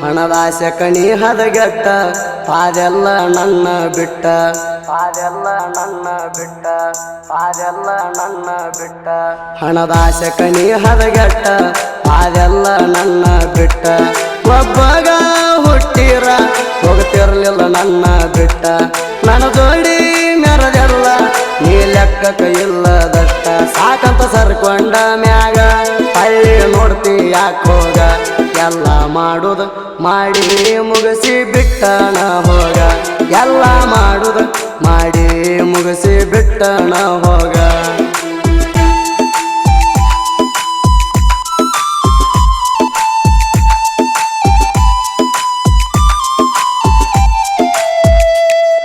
ಹಣದಾಸೆ ಕಣಿ ಹದಗೆಟ್ಟ ಪಾದೆಲ್ಲ ನನ್ನ ಬಿಟ್ಟ ಪಾದೆಲ್ಲ ನನ್ನ ಬಿಟ್ಟ ಪಾದೆಲ್ಲ ನನ್ನ ಬಿಟ್ಟ ಹಣದಾಸೆ ಕಣಿ ಹದಗೆಟ್ಟ ಪಾದೆಲ್ಲ ನನ್ನ ಬಿಟ್ಟ ಒಬ್ಬಗ ಹುಟ್ಟಿರ ಹೋಗ್ತಿರ್ಲಿಲ್ಲ ನನ್ನ ಬಿಟ್ಟ ನನ್ನ ಜೋಡಿ ಮೆರದೆಲ್ಲ ನೀ ಲೆಕ್ಕಕ್ಕ ಇಲ್ಲದಷ್ಟ ಸಾಕಂತ ಸರ್ಕೊಂಡ ಮ್ಯಾಗ ಹಳ್ಳಿ ನೋಡ್ತಿ ಯಾಕೋಗ ಎಲ್ಲ ಮಾಡುದು ಮಾಡಿ ಮುಗಿಸಿ ಬಿಟ್ಟಣ ಹೋಗ ಎಲ್ಲ ಮಾಡುದು ಮಾಡಿ ಮುಗಿಸಿ ಬಿಟ್ಟಣ ಹೋಗ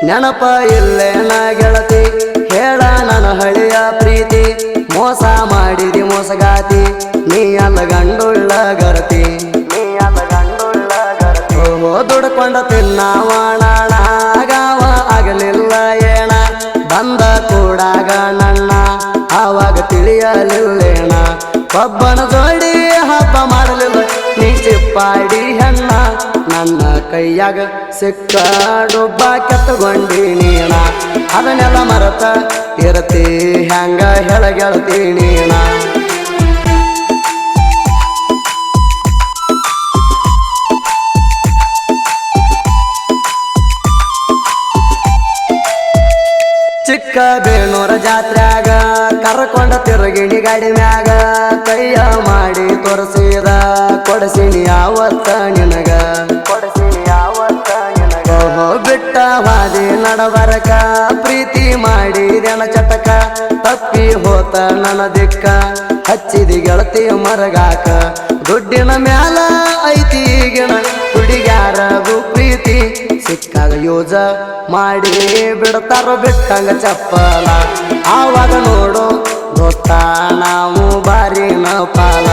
ನೆನಪ ಇಲ್ಲೇನ ಗೆಳತಿ ಹೇಳ ನನ್ನ ಹಳೆಯ ಪ್ರೀತಿ ಮೋಸ ಮಾಡಿದಿ ಮೋಸಗಾತಿ ನೀ ಅಲ್ಲ ಗಂಡುಳ್ಳ ಗರತಿ ನೀ ಅಲ್ಲ ಗಂಡುಳ್ಳ ಗರತಿ ದುಡ್ಕೊಂಡ ತಿನ್ನವಣ ಆಗಾವ ಆಗಲಿಲ್ಲ ಏನ ಬಂದ ಕೂಡಾಗ ನನ್ನ ಆವಾಗ ತಿಳಿಯಲಿಲ್ಲೇಣ ಒಬ್ಬನ ಜೋಡಿ ಹಬ್ಬ ಮಾಡಲಿಲ್ಲ ನೀ ಚಿಪ್ಪಾಡಿ ಹೆಣ್ಣ ನನ್ನ ಕೈಯಾಗ ಸಿಕ್ಕ ಡೊಬ್ಬ ಕೆತ್ತಗೊಂಡಿ ನೀಣ ಅದನ್ನೆಲ್ಲ ಮರತ ಇರತಿ ಹ್ಯಾಂಗ ಹೇಳಗೆಳತಿ ನೀಣ ಚಿಕ್ಕ ಬೇಣೂರ ಜಾತ್ರ್ಯಾಗ ಕರ್ಕೊಂಡ ತಿರುಗಿಣಿ ಗಾಡಿ ಮ್ಯಾಗ ಕೈಯ ಮಾಡಿ ತೋರಿಸಿದ ಕೊಡಸಿನಿ ಯಾವತ್ತ ನಿನಗ ಕೊಡಸಿನಿ ಯಾವತ್ತ ನಿನಗ ಬಿಟ್ಟ ಹಾದಿ ನಡಬರಕ ಪ್ರೀತಿ ಮಾಡಿದೆನ ಚಟಕ ತಪ್ಪಿ ಹೋತ ನನ್ನ ದಿಕ್ಕ ಹಚ್ಚಿದಿ ಗೆಳತಿ ಮರಗಾಕ ದುಡ್ಡಿನ ಮ್ಯಾಲ ಐತಿ ಗಿಣ ಹುಡುಗ್ಯಾರದು ಪ್ರೀತಿ ಸಿಕ್ಕಾಗ ಯೂಜ ಮಾಡಿ ಬಿಡ್ತಾರೋ ಬಿಟ್ಟಂಗ ಚಪ್ಪಲ ಆವಾಗ ನೋಡು ದೋಸ್ತ ನಾವು ಬಾರಿನ ಪಾಲ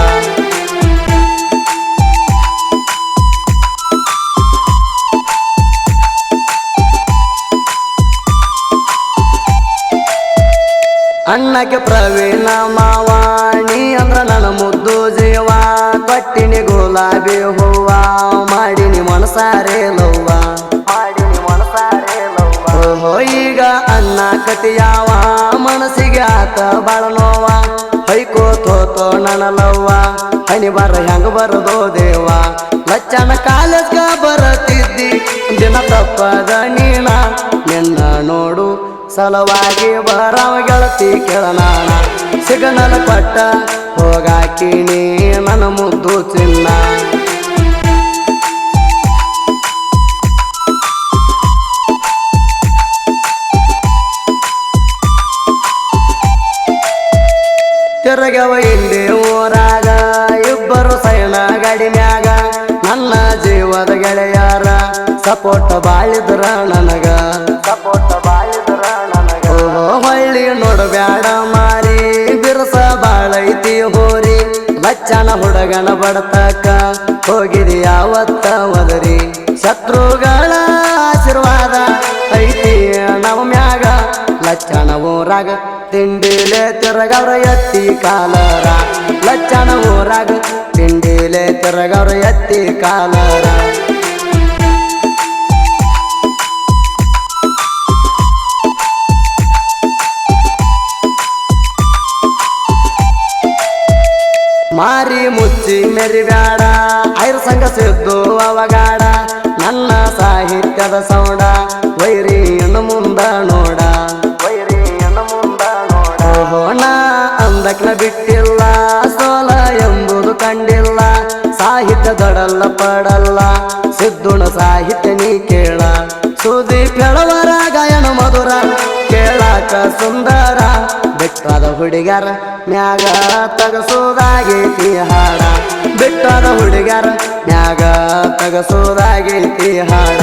ಅಣ್ಣಕ್ಕೆ ಪ್ರವೀಣ ಮಾವ ನೀ ಅಂದ್ರ ನನ್ನ ಮುದ್ದು ಜೀವ ಕೊಟ್ಟಿನಿ ಗುಲಾಬಿ ಹೂವ ಮಾಡಿನಿ ಮನಸಾರೆ ಲವ್ವ ಮಾಡಿನಿ ಮನಸಾರೆ ಲವ್ವ ಈಗ ಅಣ್ಣ ಕತಿಯಾವ ಮನಸ್ಸಿಗೆ ಆತ ಬಾಳ ನೋವ ಹೈಕೋತೋತೋ ನನ್ನ ಲವ್ವ ಹನಿ ಬರ ಹೆಂಗ ಬರದೋ ದೇವ ಲಚ್ಚನ ಕಾಲೇಜ್ಗ ಬರತಿದ್ದಿ ದಿನ ತಪ್ಪದ ನೀಣ ನಿನ್ನ ನೋಡು ಸಲವಾಗಿ ಬರವ ಗೆಳತಿ ಕೆಳನಾಣ ಸಿಗನಲ ಕೊಟ್ಟ ಹೋಗಾಕಿನಿ ನನ್ನ ಮುದ್ದು ಚಿನ್ನ ತಿರುಗವ ಇಲ್ಲಿ ಊರಾಗ ಇಬ್ಬರು ಸೈನ ಗಾಡಿ ಮ್ಯಾಗ ನನ್ನ ಜೀವದ ಗೆಳೆಯಾರ ಸಪೋಟ ಬಾಳಿದ್ರ ನನಗ ಸಪೋಟ ಬಾಳಿದ್ರ ನನಗ ಹೊಳ್ಳಿ ನೋಡಬ್ಯಾಡ ಮಾರಿ ಬಿರಸ ಬಾಳೈತಿ ಹೋರಿ ಲಚ್ಚನ ಹುಡುಗನ ಬಡತಕ್ಕ ಹೋಗಿದಿ ಯಾವತ್ತ ಒದರಿ ಶತ್ರುಗಳ ಆಶೀರ್ವಾದ ಐತಿ ನವ ಮ್ಯಾಗ ಲಚ್ಚನ ಊರಾಗ ತಿಂಡಿಲೆ ತಿರಗವ್ರ ಎತ್ತಿ ಕಾಲರ ಲಚ್ಚನ ಊರಾಗ ತಿಂಡಿಲೆ ತಿರಗವ್ರ ಎತ್ತಿ ಕಾಲರ ಮಾರಿ ಮುಚ್ಚಿ ಮೆರಿಬ್ಯಾಡ ಐರ್ ಸಂಘ ಸಿದ್ದು ಅವಗಾಡ ನನ್ನ ಸಾಹಿತ್ಯದ ಸೌಡ ವೈರಿಯನ್ನು ಮುಂದ ನೋಡ ವೈರಿಯನ್ನು ಮುಂದ ನೋಡ ಹೋಣ ಅಂದಕ್ನ ಬಿಟ್ಟಿಲ್ಲ ಸೋಲ ಎಂಬುದು ಕಂಡಿಲ್ಲ ಸಾಹಿತ್ಯ ದೊಡಲ್ಲ ಪಡಲ್ಲ ಸಿದ್ದುಣ ಸಾಹಿತ್ಯ ನೀ ಕೇಳ ಸುದೀಪ್ ಹೇಳವರ ಗಾಯನ ಮಧುರ ಕೇಳಾಕ ಸುಂದರ ಬಿಟ್ಟಾದ ಹುಡುಗ್ಯಾರ ಮ್ಯಾಗ ತಗಸೋದಾಗೈತಿ ಹಾಡ ಬಿಟ್ಟಾದ ಹುಡುಗ್ಯಾರ ಮ್ಯಾಗ ತಗಸೋದಾಗೈತಿ ಹಾಡ